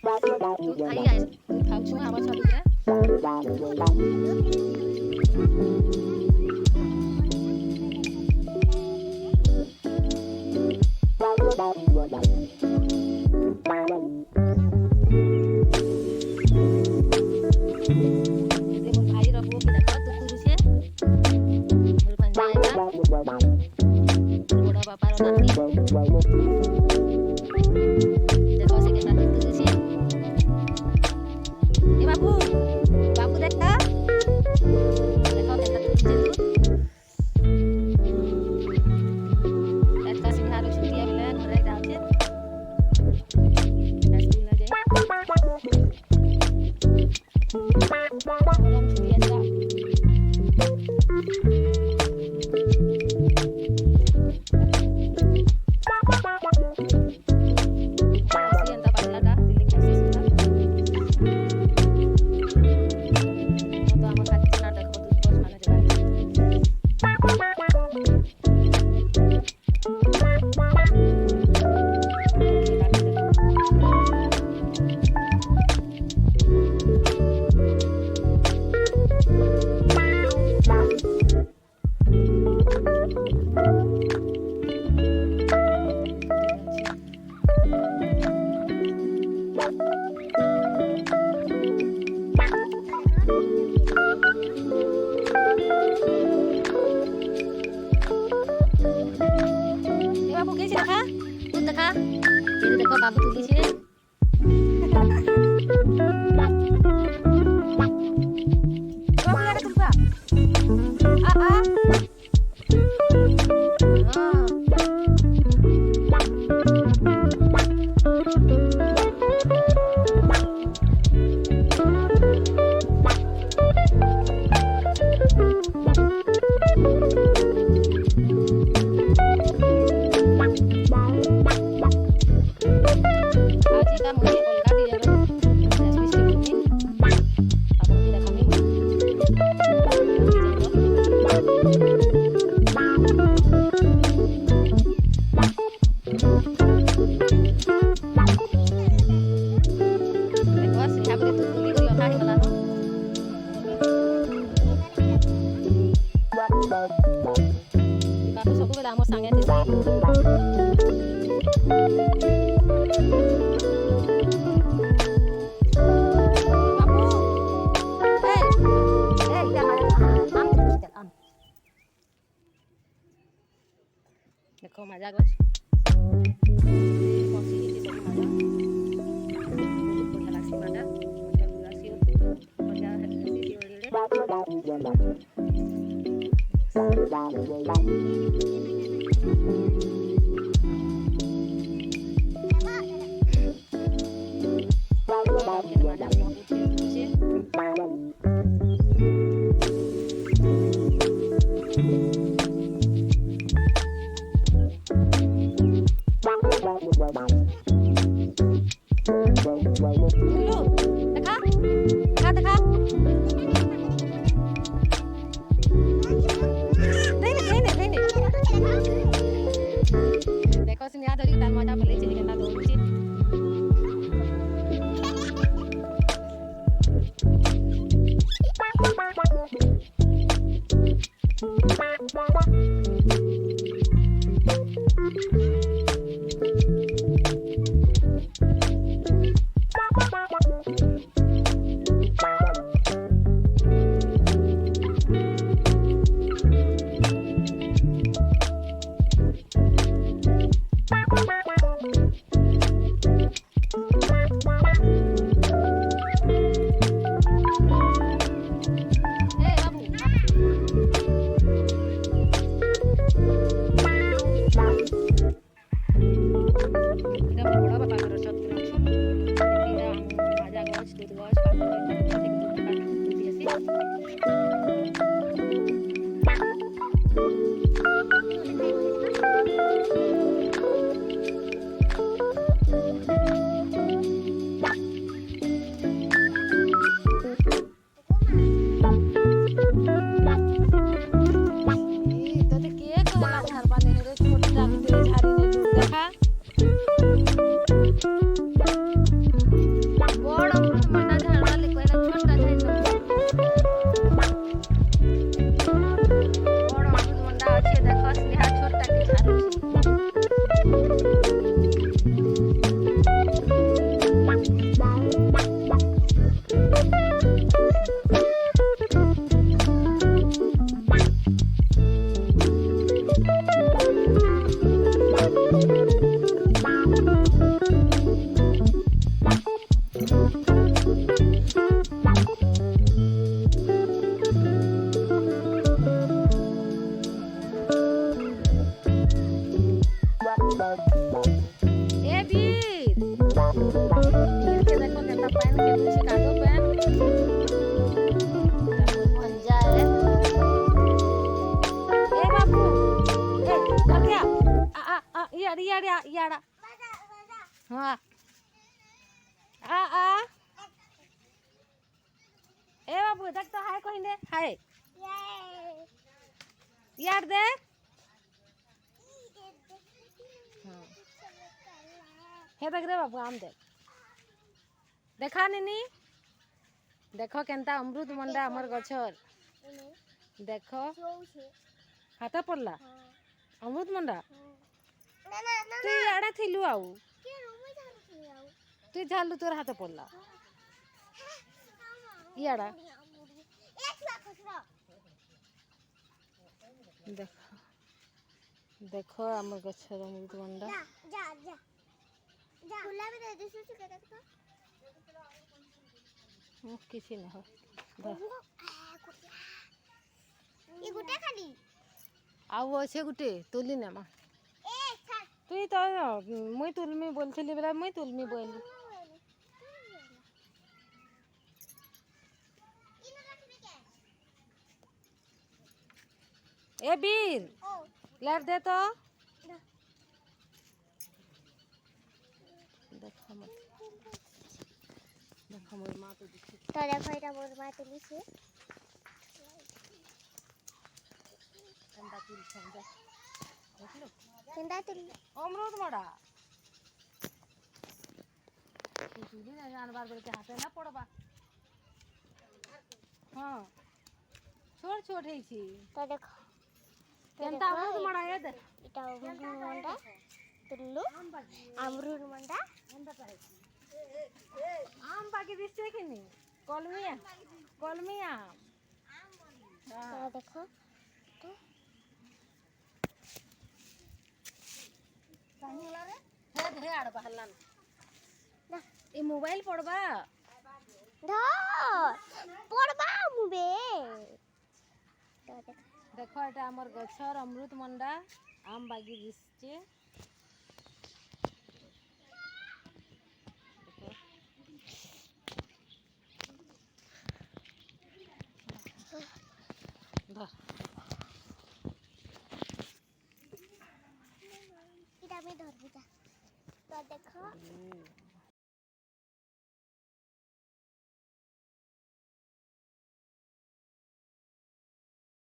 दूध खाई आए दूध खाऊ छुआ आवाज छाड़ी रे दे मोर भाई रो बुआ के देखो तू कुरु से मोर पंजाएगा बड़ा बापा रो नाती देखो से केतना दूध कुरु से ए बाबू बाबू देखता देखो केतना दूध से दूध छुट्टिया मिला घरे जाओ छे स्कूल न जाए हम छुट्टिया जा सियंता पाटलाटा दिल्ली कैसे सुना तो हम खाती नाटक होत बस माने जगह बाबू कैसे देखा दूध देखा ये देखो बाबू तुली से बाबू लगा तुमका आ बाबू सबुबेले आमर सांगे थे बाबू ए इधर आम देखो मजा गछ कौसी की सब मजा बढ़िया लागसी मजा बढ़िया गुलासी बढ़िया हल्दी ओड़े देखो सिंह धरी तार मजा भले चली केना दौड़ुची ए वीर वीर के देखो केता पैन खेलुछि कादो पैन भंजा है ए बाबू ए कर गया आ याड़ा हाँ आ ए बाबू देख तो हाय कहीं दे हाय यार दे हाँ हे देख रे बाबू आम देख देखा निनी देखो केनता अमृत मंडा हमर गछर देखो हाथ पड़ला अमृत मंडा तू याडा थिलु आउ तू झालु तोर हाथ पड़ला याडा देखो देखो हमर गछर अमृत मंडा किसी नहीं हो आउ अच्छे गुटे तुली ने माँ तुई तो मुई तुलमी बोलथिली बेला मुई तुलमी बोली ए बीर लेट दे तो देखो मत देखो मोर माँ तो दिखी तो देखो এটা মোর মা তুলিছে ठंडा तुल समझा देख लो কেন্দা তুলি अमृत मड़ा तुली ना जानवर बेल के हाथे ना पड़बा हाँ छोड़ छोड़ है छी তো দেখো केनता अमृत मड़ा ये दे এটা অমৃত মন্ডা তুললু अमृत মন্ডা आम बाकी दिसছে कि नहीं कलमी आम তো দেখো काहेला रे हे धे आड़ बहलन না ए मोबाइल पड़बा ধর পড়বা মুবে তো দেখো देखो এটা हमर गछर अमृत मंडा आम बागी दिसছে धर এটা আমি ধরবো যা তো দেখো